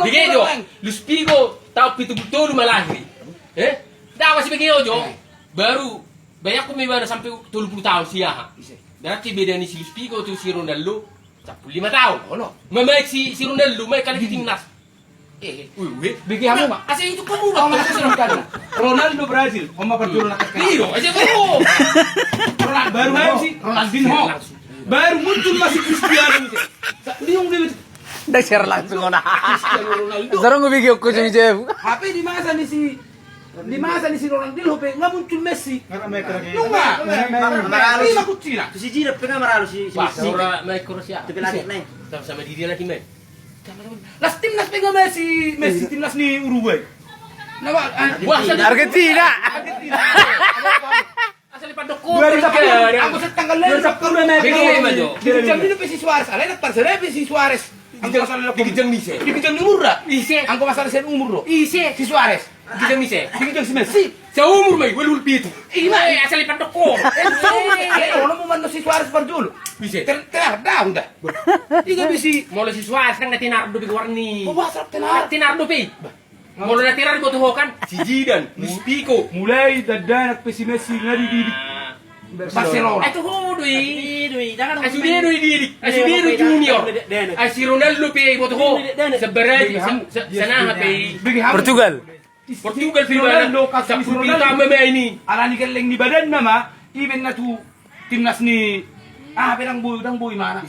Begitu. Lu spigo tau pitu-pitu malahri. Dah masih begitu jo. Baru banyak pemain sampai 30 tahun siapa. Berarti beda nih si Spigo tuh si Ronaldo 15 tahun. Memaik si Ronaldo main kali di timnas. Bagi kamu mak. Asal itu kamu mak. Ronaldo Brazil, Oma Perdulu nak Iyo, aja kamu. Baru main si Ronaldinho. Baru muncul masih Cristiano. Dia Dah share langsung ona. Cristiano Ronaldo. Zarong video ko si Jeff. HP di masa ni si Ronaldinho pe nggak muncul Messi. Nunga. Maralo Lima kucina. si Giro pengen maralo si Messi. Ora main Kroasia. Tapi lagi naik. Sama dia lagi main. Las timnas pegang Messi timnas ni Uruguay. Nama Argentina. Asal pandoko. 2010. Aku setanggal lain 2010 na Bigyan mo, Jo. Dijang dito si Suarez. Alay nagparsara si Suarez. Ang masalah Digijang mise. Digijang ni umur ra. Ise. Ang masalah sa umur ro. Ise. Si Suarez. Digijang mise. Digijang si Messi. Sa umur may walul pito. Ima. Asal pandoko. Ano mo man si Suarez parjul. Ise. Tenar daw da. Iga bisi. Molo si Suarez kan natinardo bi warni. Pabasap tenar. Tinardo pi. Molo natinardo to hokan si Zidane, Luis Pico. Mulai dadanak pe si Messi ngadi di Barcelona. Ito ho dui. Jangan Asudero diri. Asudero junior. Asi Ronaldo pe boto ho. Sa Baradi sa naha pe. Portugal. Portugal Ronaldo sa pulpita mama ini. Alani keleng ni badan nama even na tu timnas ni pirang buy mana.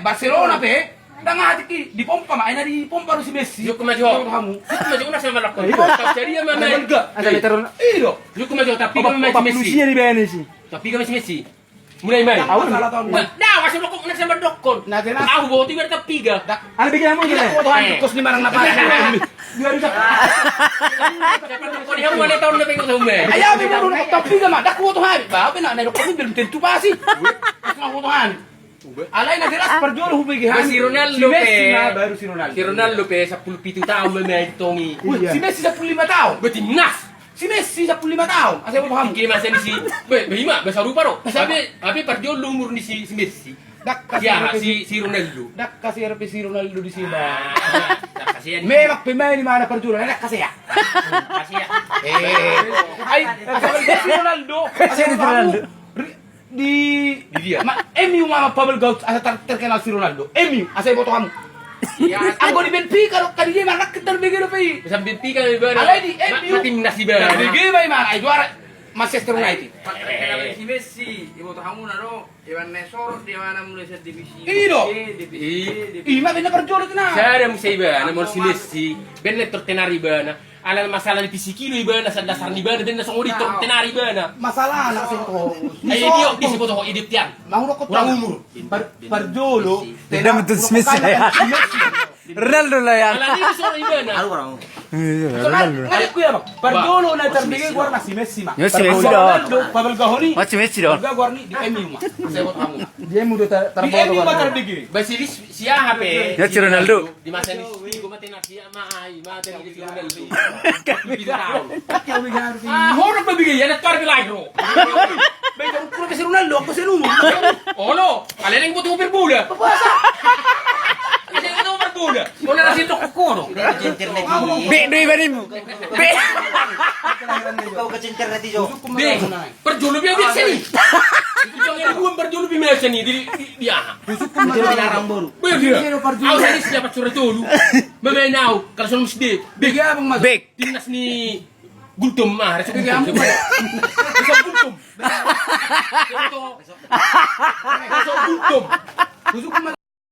Barcelona pe danga hati di pompa ma di pompa si Messi. Yuk majo. Kamu. Yuk majo na sa malakon. Jadi mama. Ada meter. Iyo. Yuk majo tapi kami masih Messi. di bene sih. Tapi kami masih Messi. Mulai main. Salah tahun. Dah masih lokok nak sama dokon. Nah, kena. Aku bawa tiga tapi tiga. Ano bigyan mo Gila gila? fotohan kos ni marang napay. Biar bisa. Kau ni kamu mana tahun lebih kau tahu main. Ayaw mi mo tapi ka ma dak fotohan. Ba pina na ko bil tentu pa si. Nak fotohan. Alay na diras parjol hubigihan. Si Ronaldo si Messi pe. na baru si Ronaldo. Si Ronaldo pe 17 tahun main tongi. Si Messi 15 tahun. Betimnas. Si Messi 15 tahun. Asal mo paham. Kini masa ni si. Behima bahasa rupa ro. Tapi parjol umur ni si Messi. Dak Ya kasi si Ronaldo. dak kasi RP si Ronaldo di sini. Kasihan. Memak pemain di mana parjol. Dak kasi ya. Kasihan. Ay, si Ronaldo. Kasi si Ronaldo. Di dia. MU mama Pablo Gauch asa terkenal si Ronaldo. MU asa foto kamu. Ang di Benfica ro kadi dia manak terbigi ro pe. Sambil tiga di bawah. Alay di MU. Timnas di bawah. Terbigi ba mana ay juara Manchester United. si Messi, ibu tuh kamu naro, Iwan Nesor di mana mulai set divisi. Iyo. divisi. Ima benda parjol na. Saya mau saya mau si Messi. Benar tertenari bana. Alal masalah di fisiki lu ibana sa dasar ni bana benar song uri tertenari bana. Masalah na kasi ko. Ay dia di sibo to edit yan. Mahuro ko Urang umur. Parjolo. Tidak betul si Messi lah ya. Ronaldo lah ya. Alal ini song ibana. Halo orang. Ronaldo. Ngalik ko yan. Parjolo na terbigi guar na si Messi ma. Yo, si Messi Ronaldo, Pablo Gahoni. Macam Messi dong. Juga guar ni di MU ma. Asa foto kamu. Dia mudah Di MU ba terbigi? Basilis siya hape. Ya, si Ronaldo. Di masa ni ko mati na siya maay, mati ni si Ronaldo. Horok mabigay yan at karbi lagro. Beda ko si Ronaldo ako si Nuno. Olo, alin ang buto berbula. Kasi ito berbula. Wala na sito kukuro. Internet ini. Be, doi banim. Be. Kau ke internet itu. Di, perjulu biya biya sini. Ito yung iluwan perjulu biya sini dia. Itu larang baru. Bega. Aw sa siya pa sura tulu. Mamenaw, kalau sa musdi. Bigyan abang mag. Bek. Timnas ni Gultom mah, rasa Bigyan mo. Rasa Gultom. Rasa Gultom. Gusto ko man